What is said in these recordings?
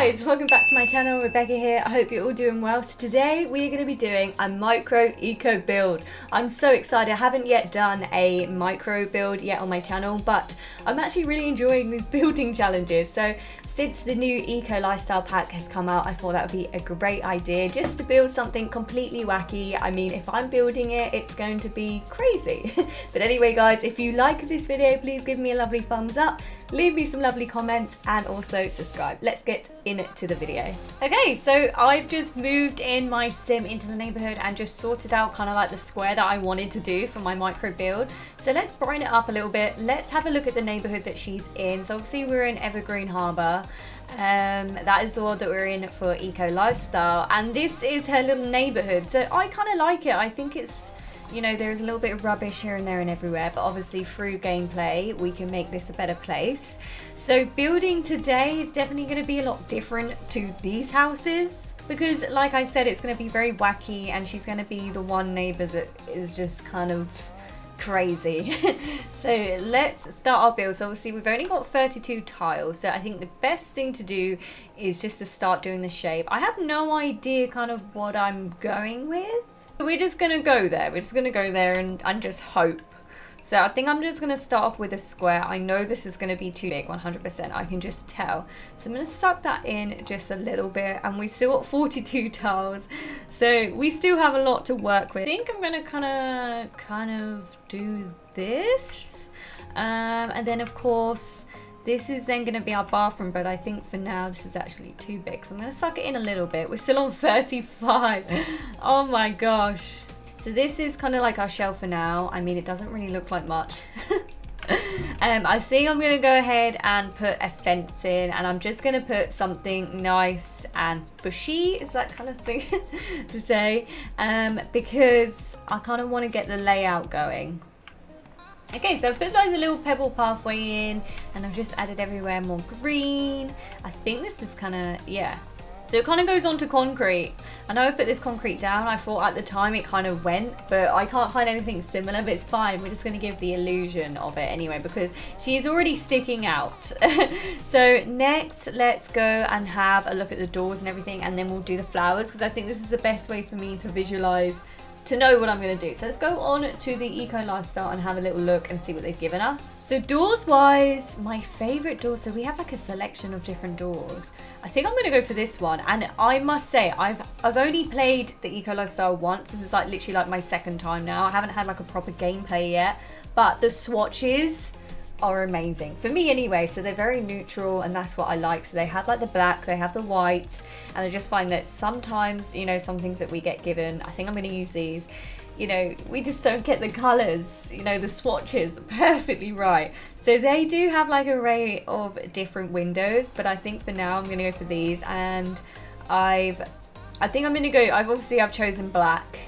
guys, welcome back to my channel. Rebecca here. I hope you're all doing well. So today we are going to be doing a micro eco build. I'm so excited. I haven't yet done a micro build yet on my channel, but I'm actually really enjoying these building challenges. So since the new eco lifestyle pack has come out, I thought that would be a great idea just to build something completely wacky. I mean, if I'm building it, it's going to be crazy. But anyway guys, if you like this video, please give me a lovely thumbs up, leave me some lovely comments, and also subscribe. Let's get into the video. Okay, so I've just moved in my sim into the neighborhood and just sorted out kind of like the square that I wanted to do for my micro build. So let's brighten it up a little bit. Let's have a look at the neighborhood that she's in. So obviously we're in Evergreen Harbour. That is the world that we're in for eco lifestyle, and this is her little neighborhood. So I kind of like it. I think it's, you know, there's a little bit of rubbish here and there and everywhere, but obviously through gameplay we can make this a better place. So building today is definitely going to be a lot different to these houses, because like I said, it's going to be very wacky, and she's going to be the one neighbor that is just kind of crazy. So let's start our build. So obviously we've only got 32 tiles, so I think the best thing to do is just to start doing the shape. I have no idea kind of what I'm going with. We're just gonna go there. We're just gonna go there and just hope. So I think I'm just gonna start off with a square. I know this is gonna be too big, 100%. I can just tell. So I'm gonna suck that in just a little bit, and we've still got 42 tiles, so we still have a lot to work with. I think I'm gonna kind of do this, and then of course this is then going to be our bathroom, but I think for now this is actually too big, so I'm going to suck it in a little bit. We're still on 35. Oh my gosh. So this is kind of like our shelf for now. I mean, it doesn't really look like much. I think I'm going to go ahead and put a fence in, and I'm just going to put something nice and bushy, is that kind of thing to say, because I kind of want to get the layout going. Okay, so I've put like a little pebble pathway in, and I've just added everywhere more green. I think this is kind of, yeah. So it kind of goes onto concrete. I know I put this concrete down. I thought at the time it kind of went, but I can't find anything similar, but it's fine. We're just going to give the illusion of it anyway, because she is already sticking out. So next, let's go and have a look at the doors and everything, and then we'll do the flowers, because I think this is the best way for me to visualize, to know what I'm going to do. So let's go on to the eco lifestyle and have a little look and see what they've given us. So doors wise, my favorite doors, so we have like a selection of different doors. I think I'm going to go for this one, and I must say I've only played the eco lifestyle once. This is like literally like my second time now. I haven't had like a proper gameplay yet, but the swatches are amazing for me anyway. So they're very neutral, and that's what I like. So they have like the black, they have the white, and I just find that sometimes, you know, some things that we get given, I think I'm going to use these, you know, we just don't get the colors, you know, the swatches perfectly right. So they do have like an array of different windows, but I think for now I'm going to go for these, and I think I'm going to go, I've chosen black.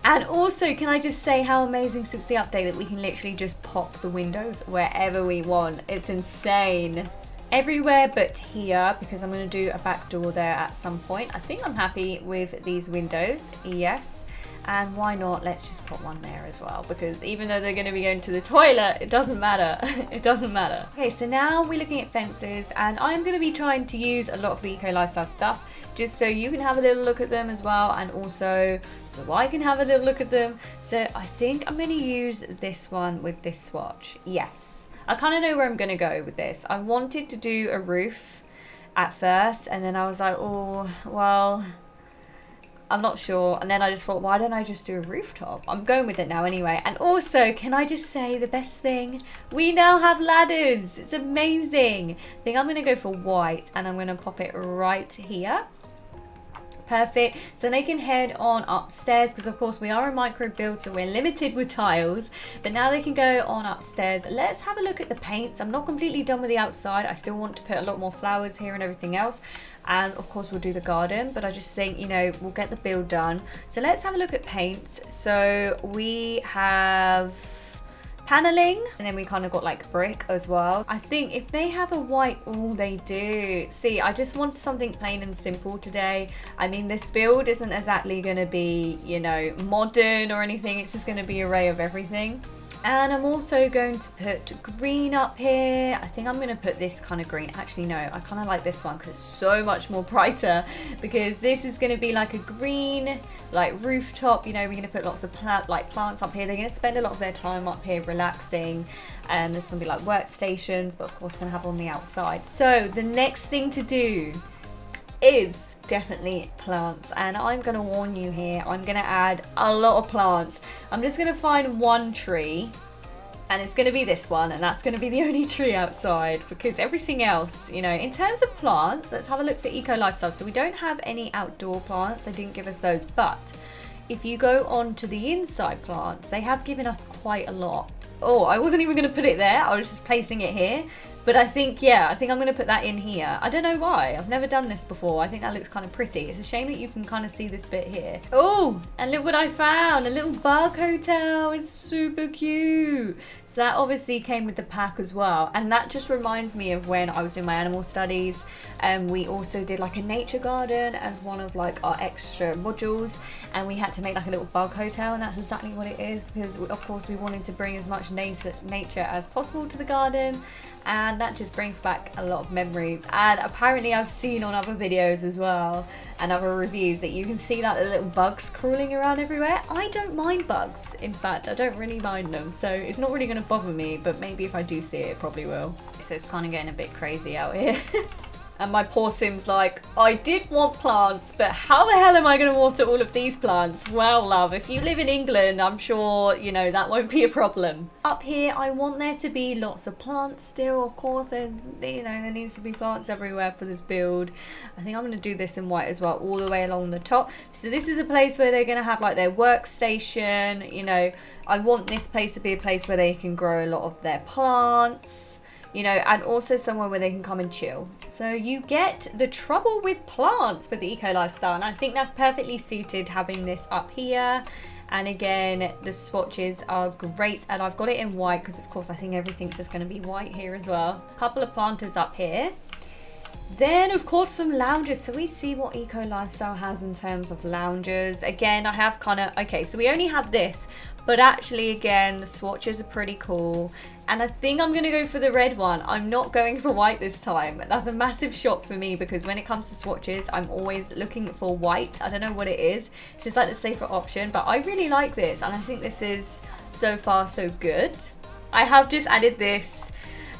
And also, can I just say how amazing since the update that we can literally just pop the windows wherever we want. It's insane. Everywhere but here, because I'm going to do a back door there at some point. I think I'm happy with these windows, yes. And why not, let's just put one there as well, because even though they're going to be going to the toilet, it doesn't matter. It doesn't matter. Okay, so now we're looking at fences, and I'm going to be trying to use a lot of the eco lifestyle stuff, just so you can have a little look at them as well, and also so I can have a little look at them. So I think I'm going to use this one with this swatch. Yes, I kind of know where I'm going to go with this. I wanted to do a roof at first, and then I was like, oh, well, I'm not sure, and then I just thought, why don't I just do a rooftop? I'm going with it now anyway. And also, can I just say the best thing? We now have ladders. It's amazing. I think I'm going to go for white, and I'm going to pop it right here. Perfect. So they can head on upstairs, because of course we are a micro build, so we're limited with tiles, but now they can go on upstairs. Let's have a look at the paints. I'm not completely done with the outside. I still want to put a lot more flowers here and everything else, and of course we'll do the garden, but I just think, you know, we'll get the build done. So let's have a look at paints. So we have paneling, and then we kind of got like brick as well. I think if they have a white, oh, they do. See, I just want something plain and simple today. I mean, this build isn't exactly going to be, you know, modern or anything. It's just going to be an array of everything. And I'm also going to put green up here. I think I'm going to put this kind of green. Actually, no, I kind of like this one because it's so much more brighter, because this is going to be like a green, like rooftop. You know, we're going to put lots of plants up here. They're going to spend a lot of their time up here relaxing. And there's going to be like workstations, but of course we're going to have on the outside. So the next thing to do is definitely plants, and I'm going to warn you here, I'm going to add a lot of plants. I'm just going to find one tree, and it's going to be this one, and that's going to be the only tree outside, because everything else, you know, in terms of plants, let's have a look for eco lifestyle. So we don't have any outdoor plants, they didn't give us those, but if you go on to the inside plants, they have given us quite a lot. Oh, I wasn't even going to put it there, I was just placing it here. But I think, yeah, I think I'm going to put that in here. I don't know why. I've never done this before. I think that looks kind of pretty. It's a shame that you can kind of see this bit here. Oh, and look what I found. A little bug hotel. It's super cute. So that obviously came with the pack as well. And that just reminds me of when I was doing my animal studies. And we also did like a nature garden as one of like our extra modules. And we had to make like a little bug hotel. And that's exactly what it is. Because of course we wanted to bring as much nature as possible to the garden. And that just brings back a lot of memories. And apparently I've seen on other videos as well and other reviews that you can see like the little bugs crawling around everywhere. I don't mind bugs. In fact, I don't really mind them. So it's not really going to bother me, but maybe if I do see it, it probably will. So it's kind of getting a bit crazy out here. And my poor Sim's like, I did want plants, but how the hell am I going to water all of these plants? Well, love, if you live in England, I'm sure, you know, that won't be a problem. Up here, I want there to be lots of plants still. Of course, there's, you know, there needs to be plants everywhere for this build. I think I'm going to do this in white as well, all the way along the top. So this is a place where they're going to have like their workstation. You know, I want this place to be a place where they can grow a lot of their plants. You know, and also somewhere where they can come and chill. So you get the trouble with plants with the eco lifestyle, and I think that's perfectly suited having this up here. And again, the swatches are great, and I've got it in white because of course I think everything's just going to be white here as well. A couple of planters up here. Then of course some lounges. So we see what eco lifestyle has in terms of lounges. Again, I have kind of, okay, so we only have this, but actually again the swatches are pretty cool, and I think I'm gonna go for the red one. I'm not going for white this time. That's a massive shock for me because when it comes to swatches I'm always looking for white. I don't know what it is, it's just like the safer option, but I really like this and I think this is so far so good. I have just added this.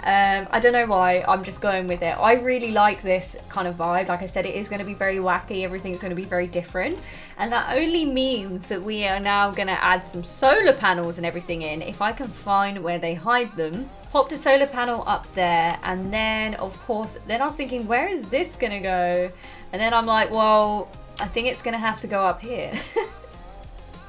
I don't know why, I'm just going with it. I really like this kind of vibe. Like I said, it is going to be very wacky, everything's going to be very different, and that only means that we are now going to add some solar panels and everything in, if I can find where they hide them. Popped a solar panel up there, and then of course, then I was thinking, where is this going to go? And then I'm like, well, I think it's going to have to go up here.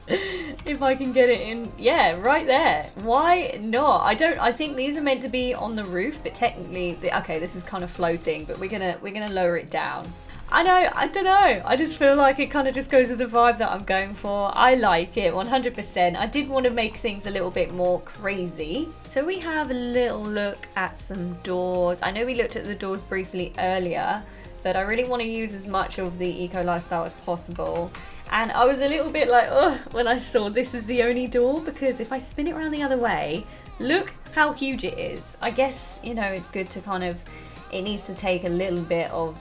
If I can get it in, yeah, right there. Why not? I think these are meant to be on the roof, but technically, okay, this is kind of floating, but we're gonna lower it down. I don't know. I just feel like it kind of just goes with the vibe that I'm going for. I like it 100%. I did want to make things a little bit more crazy. So we have a little look at some doors. I know we looked at the doors briefly earlier, but I really want to use as much of the eco lifestyle as possible. And I was a little bit like, oh, when I saw this is the only door, because if I spin it around the other way, look how huge it is. I guess, you know, it's good to kind of, it needs to take a little bit of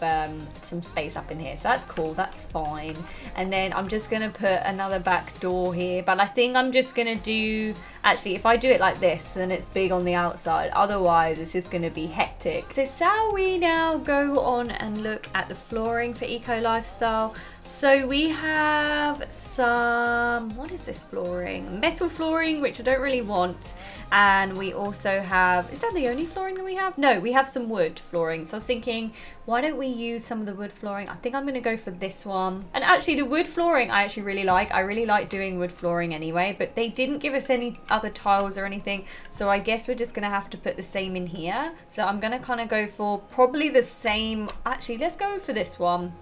some space up in here. So that's cool, that's fine. And then I'm just gonna put another back door here, but I think I'm just gonna do, actually, if I do it like this, then it's big on the outside. Otherwise, it's just gonna be hectic. So shall we now go on and look at the flooring for eco lifestyle? So we have some, what is this flooring? Metal flooring, which I don't really want. And we also have, is that the only flooring that we have? No, we have some wood flooring. So I was thinking, why don't we use some of the wood flooring? I think I'm going to go for this one. And actually the wood flooring I actually really like. I really like doing wood flooring anyway, but they didn't give us any other tiles or anything. So I guess we're just going to have to put the same in here. So I'm going to kind of go for probably the same. Actually, let's go for this one.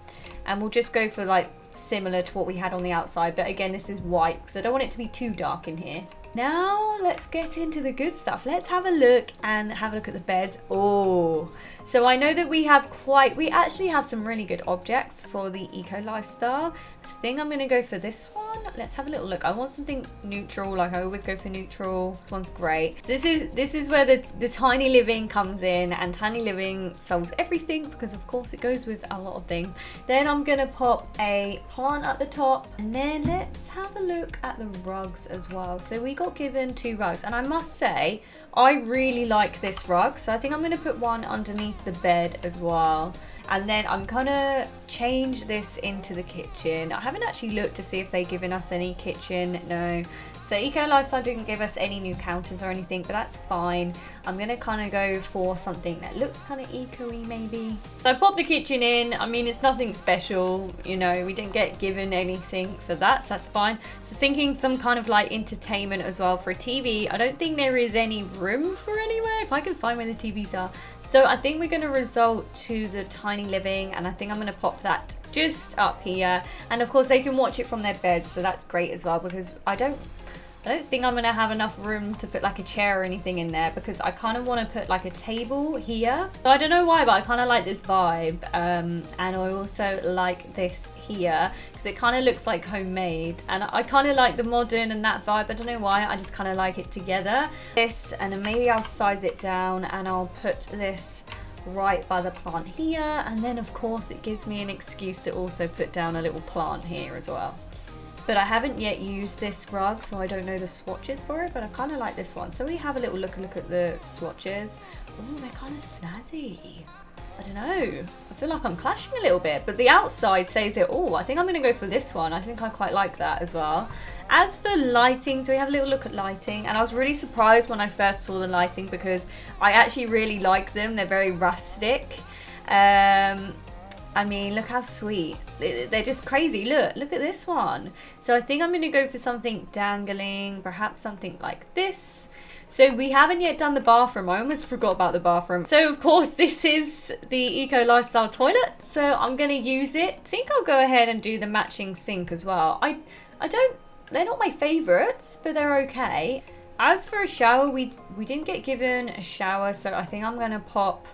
And we'll just go for like similar to what we had on the outside. But again, this is white because I don't want it to be too dark in here. Now let's get into the good stuff. Let's have a look and have a look at the beds. Oh, so I know that we actually have some really good objects for the eco lifestyle. I think I'm gonna go for this one. Let's have a little look. I want something neutral, like I always go for neutral. This one's great. So this is where the tiny living comes in, and tiny living solves everything because of course it goes with a lot of things. Then I'm gonna pop a plant at the top, and then let's have a look at the rugs as well. So we got given 2 rugs, and I must say I really like this rug, so I think I'm going to put one underneath the bed as well. And then I'm gonna change this into the kitchen. I haven't actually looked to see if they've given us any kitchen. No. So Eco Lifestyle didn't give us any new counters or anything, but that's fine. I'm gonna kind of go for something that looks kind of eco-y maybe. So I popped the kitchen in. I mean, it's nothing special, you know, we didn't get given anything for that, so that's fine. So thinking some kind of like entertainment as well for a TV. I don't think there is any room for anywhere, if I can find where the TVs are. So I think we're gonna resort to the tiny living, and I think I'm gonna pop that just up here. And of course they can watch it from their beds, so that's great as well, because I don't think I'm going to have enough room to put like a chair or anything in there, because I kind of want to put like a table here. So I don't know why, but I kind of like this vibe. And I also like this here because it kind of looks like homemade, and I kind of like the modern and that vibe. I don't know why, I just kind of like it together. This, and then maybe I'll size it down and I'll put this right by the plant here, and then of course it gives me an excuse to also put down a little plant here as well. But I haven't yet used this rug, so I don't know the swatches for it, but I kind of like this one. So we have a little look at the swatches. Oh, they're kind of snazzy. I don't know. I feel like I'm clashing a little bit, but the outside says it all. I think I'm going to go for this one. I think I quite like that as well. As for lighting, so we have a little look at lighting, and I was really surprised when I first saw the lighting because I actually really like them. They're very rustic. I mean, look how sweet. They're just crazy. Look at this one. So I think I'm going to go for something dangling, perhaps something like this. So we haven't yet done the bathroom. I almost forgot about the bathroom. So of course this is the Eco Lifestyle toilet, so I'm going to use it. I think I'll go ahead and do the matching sink as well. They're not my favorites, but they're okay. As for a shower, we didn't get given a shower, so I think I'm going to pop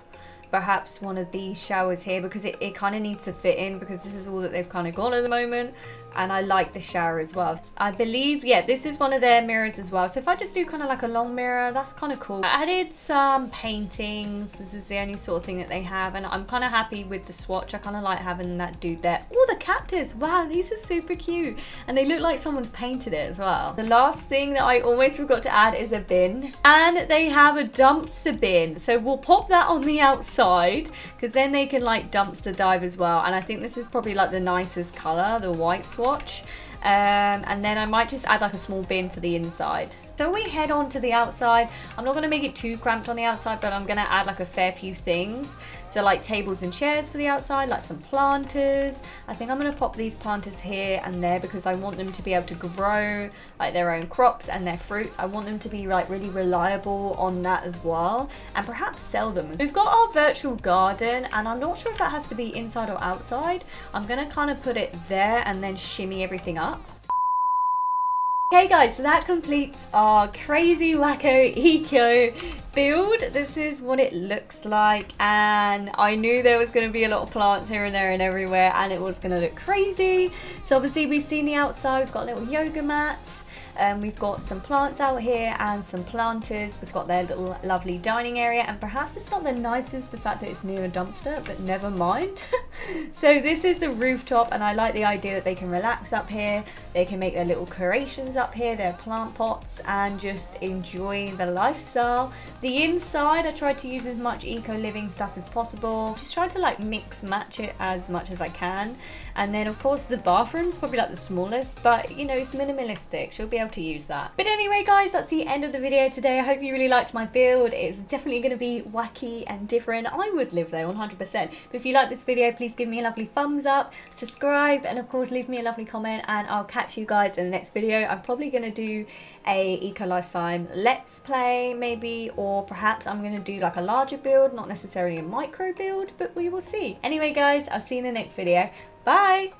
perhaps one of these showers here, because it kind of needs to fit in, because this is all that they've kind of got at the moment. And I like the shower as well. I believe, yeah, this is one of their mirrors as well. So if I just do kind of like a long mirror, that's kind of cool. I added some paintings. This is the only sort of thing that they have, and I'm kind of happy with the swatch. I kind of like having that dude there. Oh, the cactus. Wow, these are super cute. And they look like someone's painted it as well. The last thing that I almost forgot to add is a bin. And they have a dumpster bin. So we'll pop that on the outside, because then they can like dumpster dive as well. And I think this is probably like the nicest color, the white swatch. And then I might just add like a small bin for the inside. So we head on to the outside. I'm not going to make it too cramped on the outside, but I'm going to add like a fair few things. So like tables and chairs for the outside, like some planters. I think I'm going to pop these planters here and there, because I want them to be able to grow like their own crops and their fruits. I want them to be like really reliable on that as well, and perhaps sell them. We've got our virtual garden, and I'm not sure if that has to be inside or outside. I'm going to kind of put it there and then shimmy everything up. Okay guys, so that completes our crazy wacko eco build. This is what it looks like, and I knew there was going to be a lot of plants here and there and everywhere, and it was going to look crazy. So obviously we've seen the outside, we've got little yoga mats. We've got some plants out here and some planters. We've got their little lovely dining area, and perhaps it's not the nicest, the fact that it's near a dumpster, but never mind. So this is the rooftop, and I like the idea that they can relax up here. They can make their little creations up here, their plant pots, and just enjoy the lifestyle. The inside, I tried to use as much eco-living stuff as possible. Just trying to like mix match it as much as I can. And then of course the bathroom's probably like the smallest, but you know, it's minimalistic. She'll be able to use that. But anyway guys, that's the end of the video today. I hope you really liked my build. It was definitely going to be wacky and different. I would live there 100%. But if you like this video, please give me a lovely thumbs up, subscribe, and of course leave me a lovely comment, and I'll catch you guys in the next video. I'm probably going to do a eco lifestyle let's play maybe, or perhaps I'm going to do like a larger build, not necessarily a micro build, but we will see. Anyway guys, I'll see you in the next video. Bye!